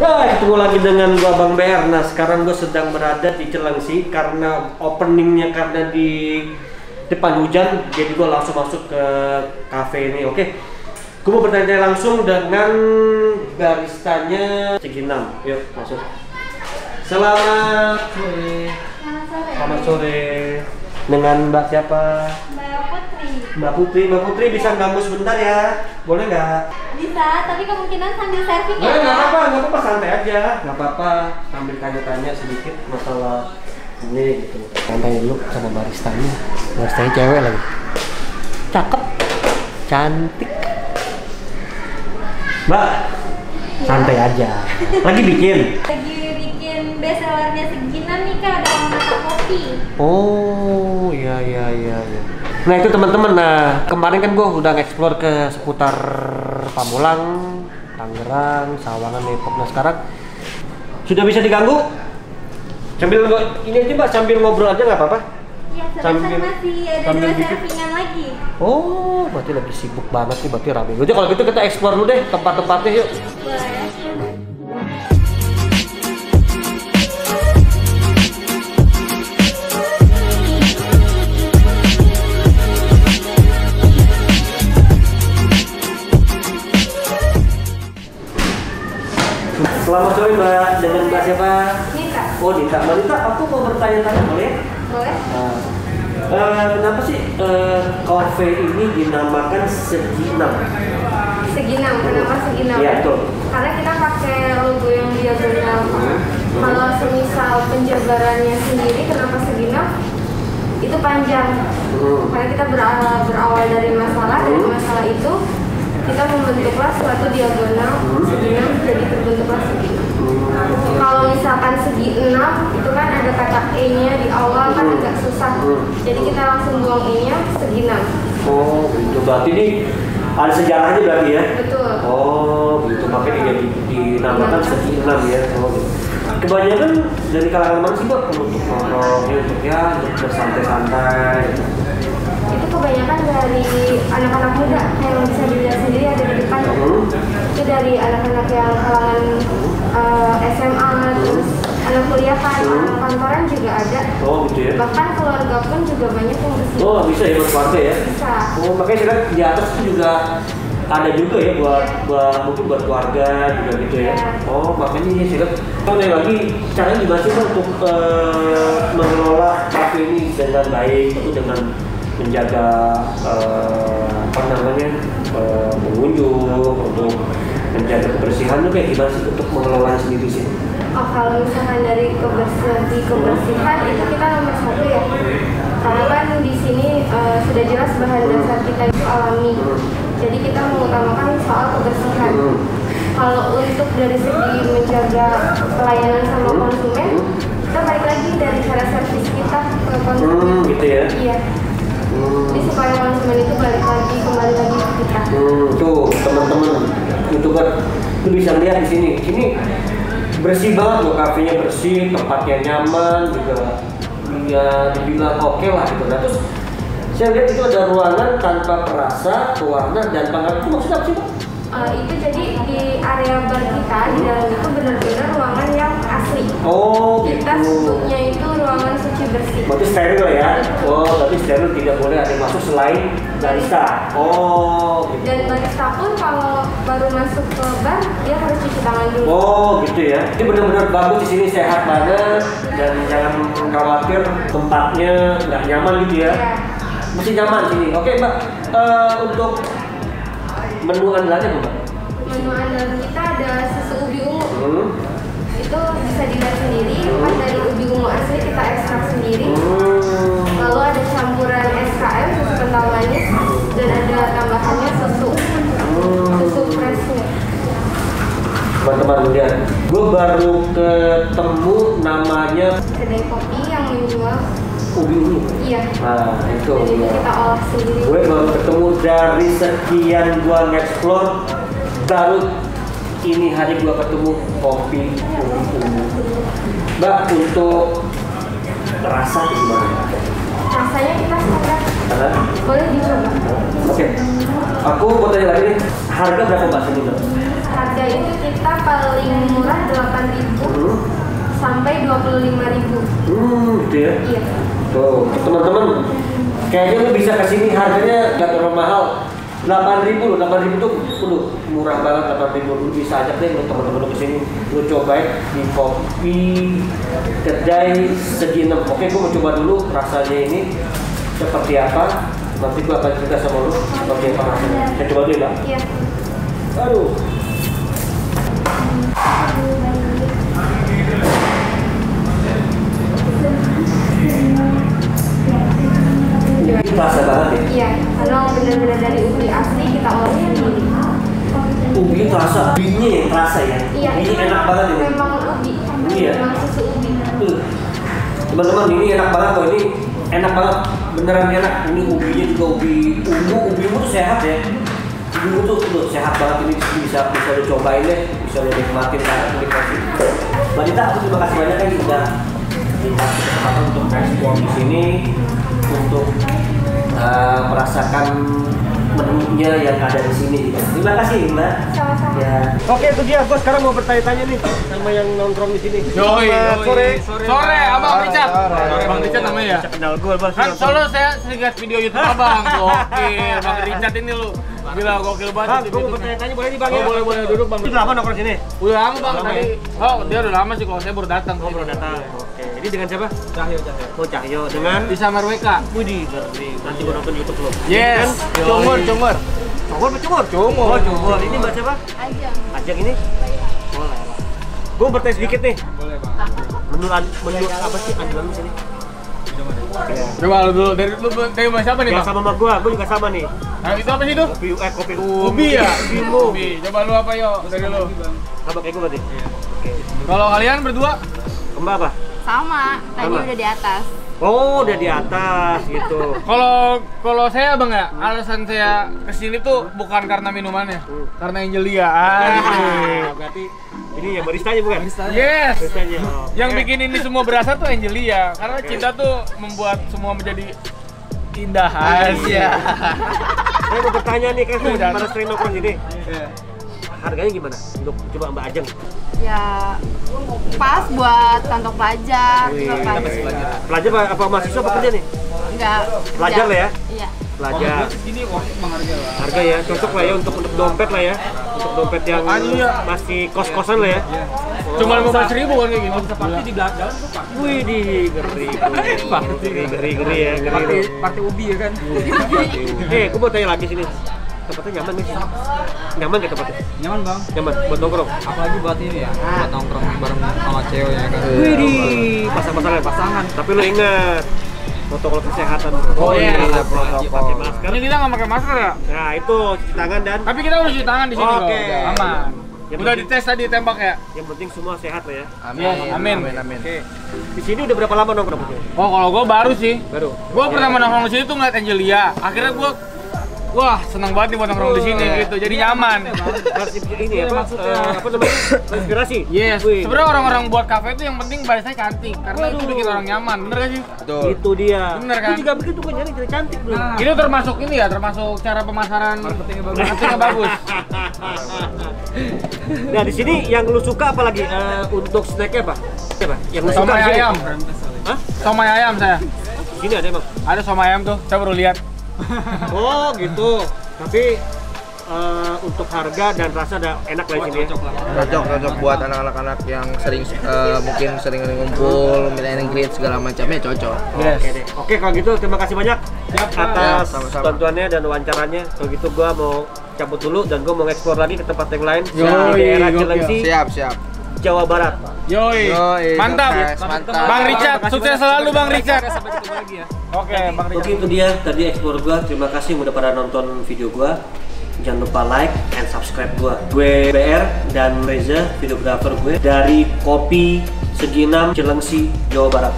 Ya, ketemu lagi dengan gua Bang BR. Nah, sekarang gua sedang berada di Cilengsi karena openingnya karena di depan hujan, jadi gua langsung masuk ke cafe ini. Oke. Gua mau bertanya langsung dengan baristanya Ciginam. Yuk, masuk. Selamat sore. Selamat sore. Dengan Mbak siapa? Mbak Putri bisa ganggu sebentar ya? Boleh nggak? Bisa, tapi kemungkinan sambil serving ya? Nggak apa-apa, santai aja. Nggak apa-apa, sambil tanya-tanya sedikit masalah ini gitu. Santai dulu sama baristanya. Baristanya cewek lagi. Cakep, cantik. Mbak, santai aja. Lagi bikin? Lagi bikin best sellernya Ciginam nih Kak, ada mata kopi. Oh, iya. Nah itu teman-teman, nah kemarin kan gue udah nge-explore ke seputar Pamulang, Tangerang, Sawangan, Depok. Nah sekarang sudah bisa diganggu? Sambil ini aja Mbak, sambil ngobrol aja nggak apa-apa? Iya, sebentar masih ada dua servingan lagi. Oh, berarti lagi sibuk banget nih, berarti rame. Jadi kalau gitu kita explore dulu deh tempat-tempatnya yuk. Boleh. Selamat sore Mbak, dengan Mbak siapa? Nita. Oh Nita, Mbak Nita, aku mau bertanya-tanya boleh? Boleh. Kenapa sih cafe ini dinamakan Ciginam? Ciginam, kenapa Ciginam? Iya betul. Karena kita pakai logo yang diagonal. Kalau semisal penjabarannya sendiri, kenapa Ciginam? Itu panjang. Karena kita berawal dari masalah, dari masalah itu kita membentuklah suatu diagonal Ciginam, jadi terbentuklah Ciginam. Kalau misalkan segi 6 itu kan ada kata E-nya di awal kan agak susah, jadi kita langsung buang E-nya, Ciginam. Oh gitu, berarti ini ada sejarahnya berarti ya? Betul. Oh gitu, makanya dia dinamakan Ciginam ya. Oh, gitu. Kebanyakan dari kalangan mana sih Mbak? Untuk nongkrong, untuk ya bersantai-santai gitu. Itu kebanyakan dari anak-anak muda yang bisa dilihat sendiri ada di depan. Itu dari anak-anak yang kalangan SMA, terus anak kuliah kan, anak kantoran juga ada. Oh gitu ya. Bahkan keluarga pun juga banyak yang kesini. Oh bisa ya berkeluarga ya? Bisa. Oh makanya saya lihat di atas itu juga ada juga ya buat mungkin buat keluarga juga gitu ya. Oh makanya ini saya lihat. Tanya lagi caranya gimana sih Mbak untuk mengelola cafe ini dengan baik, itu dengan menjaga apa namanya pengunjung, untuk menjaga kebersihan tuh kayak gimana sih untuk mengelola sendiri sih? Oh, kalau misalkan dari kebersihan itu kita nomor 1 ya. Karena kan di sini sudah jelas bahan dasar kita itu alami. Jadi kita mengutamakan soal kebersihan. Kalau untuk dari segi menjaga pelayanan sama konsumen, kita balik lagi dari cara servis kita ke konsumen. Gitu ya? Iya. Jadi supaya konsumen itu kembali lagi ke kita. Tuh teman-teman YouTuber, lu bisa lihat di sini. Ini bersih banget loh, kafenya bersih, tempatnya nyaman juga. Ya dibilang oke lah gitu. Nah, terus saya lihat itu ada ruangan tanpa perasa, pewarna dan pengawet. Itu maksudnya apa sih Pak? Itu jadi di area bar kita di dalam itu benar-benar ruangan yang asli. Oh gitu. Kita bentuknya itu ruangan suci bersih. Berarti steril ya? Oh, berarti steril, tidak boleh ada yang masuk selain barista. Oh gitu. Dan barista pun kalau baru masuk ke bar dia harus cuci tangan dulu. Oh gitu ya. Ini benar-benar bagus di sini, sehat banget dan jangan khawatir tempatnya nggak nyaman gitu ya. Iya. Masih nyaman sini. Oke Mbak, untuk menu andalannya Mbak? Menu andalan kita ada susu ubi ungu. Itu bisa dilihat sendiri, kan dari ubi ungu asli kita ekstrak sendiri. Lalu ada campuran SKM, susu kental manis, dan ada tambahannya susu freshnya. Teman-teman lihat, gue baru ketemu namanya Kedai kopi yang menjual ubi ungu. Iya. Nah itu. Jadi kita olah sendiri. Gue baru ketemu dari sekian gue nge-explore, baru ini hari gue ketemu kopi ubi ungu. Mbak, untuk rasa gimana? Rasanya kita standar. Boleh dicoba. Oke. Aku mau tanya lagi nih, harga berapa Mbak sini Mbak? Harga itu kita kita paling murah 8.000 sampai 25.000. Gitu ya? Iya. Tuh, teman-teman, kayaknya lu bisa kesini harganya nggak terlalu mahal. 8.000 loh, 8.000 tuh murah banget. 8.000 lu bisa ajak deh lu teman-teman lu kesini, lu cobain di kopi kedai Segi 6. Oke, gua mau coba dulu rasanya ini seperti apa. Nanti gua akan cerita sama lu seperti apa rasanya. Saya coba dulu ya. Iya. Aduh. Ini terasa banget ya? Iya, karena benar-benar dari ubi asli kita olah sendiri. Ubi terasa, ubinya yang terasa ya? Iya, ini enak banget ini. Memang ubi, Iya. memang susu ubi. Teman-teman, ini enak banget kok, ini enak banget, beneran enak. Ini ubinya juga ubi ungu tuh sehat ya. Ubi ungu tuh sehat banget, ini bisa lu cobain deh, bisa lu nikmatin sangat menikmati. Mbak Dita, aku terima kasih banyak yang udah dikasih kesempatan untuk ekspor di sini, untuk merasakan menunya yang ada di sini. Terima kasih Mbak. Sama-sama. Ya. Oke, itu dia. Gua sekarang mau bertanya-tanya nih sama yang nongkrong di sini. Sore, Abang Richard. Bang Richard namanya ya? Kenal gue, Bang. Kan solo saya lihat video YouTube Abang. Gokil, Bang Richard ini lu. Gila, gokil banget. Bang, gue mau bertanya-tanya boleh nih Bang? Oh, boleh duduk Bang. Udah lama nongkrong sini? Udah lama Bang tadi. Oh, dia udah lama sih kalau saya baru datang. Oh, baru datang. Oke. Ini dengan siapa? Cahyo. Oh, Cahyo. Dengan Bisa Marweka. Widih, nanti gue nonton YouTube lo. Yes. Cumur. Cumur. Cumur. Oh, Cumur. Ini Mbak siapa? Ajeng ini? Oh, lah. Gue bertanya sedikit nih. Boleh Bang. Menu apa sih andalan di sini? Coba lu dulu dari Mas siapa nih Ya Bang? sama gue juga sama nih. Nah, itu apa sih itu? Kopi Ubi ya? Ubi. Coba lu apa yo dari lu? Sama kayak gue berarti? Oke. Kalau kalian berdua? Mbak apa? Sama, tadi Sama. udah di atas. Oh, udah di atas gitu. Kalau saya Bang ya, alasan saya kesini tuh bukan karena minumannya, karena Angelia. Berarti ini yang baristanya bukan? Yes. Baristanya. Oh, Yang oke. bikin ini semua berasa tuh Angelia, karena cinta tuh membuat semua menjadi indah. Asia. Saya mau bertanya nih kan Udah. pada sering nongkrong sini. Harganya gimana untuk coba Mbak Ajeng? Ya pas buat kantong pelajar. Wih, pas. Pelajar apa mahasiswa apa kerja nih? Enggak. Pelajar lah ya? Iya. Pelajar. Ini Harga ya, cocok lah ya untuk dompet lah ya. Untuk dompet yang masih kos-kosan lah ya. cuma 15.000 kan kayak gini. Seperti di belakang tuh Pak. Wih, ngeri ya, ngeri. Partai ubi ya kan. Gue mau tanya lagi sini. Tempatnya nyaman nih sih. Nyaman gak tempatnya? Nyaman Bang. Nyaman buat nongkrong. Apalagi buat ini ya, buat nongkrong bareng sama cewek ya kan. Wih, pasangan. Tapi lu ingat protokol kesehatan. Oh iya, pakai masker. Ini kita nggak pakai masker ya? Nah, itu cuci tangan dan Tapi kita udah cuci tangan di sini Oke. kok, aman. Yang Udah penting- dites tadi tembak ya? yang penting semua sehat lah ya. Amin. Oke. Di sini udah berapa lama nongkrong? Oh, kalau gue baru sih. Baru. Gue pertama nongkrong di sini tuh ngeliat Angelia. Akhirnya gue, wah seneng banget nih buat nongkrong di sini gitu. Jadi nyaman. Ini apa namanya? Inspirasi. Yes. Wih. Sebenarnya orang-orang buat kafe itu yang penting barisnya cantik. Karena itu bikin orang nyaman. Bener gak sih? Itu dia. Bener kan? Itu juga begitu kan nyari jadi cantik bro. Ini termasuk ini ya, termasuk cara pemasaran marketingnya bagus. Nah, di sini yang lu suka apa lagi? Untuk snacknya apa? Apa? Yang lu suka Somai di sini? ayam. Hah? Somai ayam saya. Sini ada emang. Ada somai ayam tuh, saya baru lihat. Oh, gitu. Tapi untuk harga dan rasa ada enak lah di sini. Cocok buat anak-anak yang sering mungkin sering ngumpul, minta greet segala macamnya cocok. Yes. Oke deh. Oke, kalau gitu terima kasih banyak atas sama-sama. bantuannya dan wawancaranya. Kalau gitu gua mau cabut dulu dan gua mau eksplor lagi ke tempat yang lain di Yoi, daerah gokil. Cilengsi, Siap. Jawa Barat. Yoi. Mantap. Mantap. Bang Richard, sukses selalu Bang Richard. Sampai ketemu lagi ya. Oke, Bang Richard. Oke, itu dia tadi explore gua. Terima kasih udah pada nonton video gua. Jangan lupa like and subscribe gua. Gue BR dan Reza, videographer gue dari Kopi Segi 6 Cilengsi, Jawa Barat.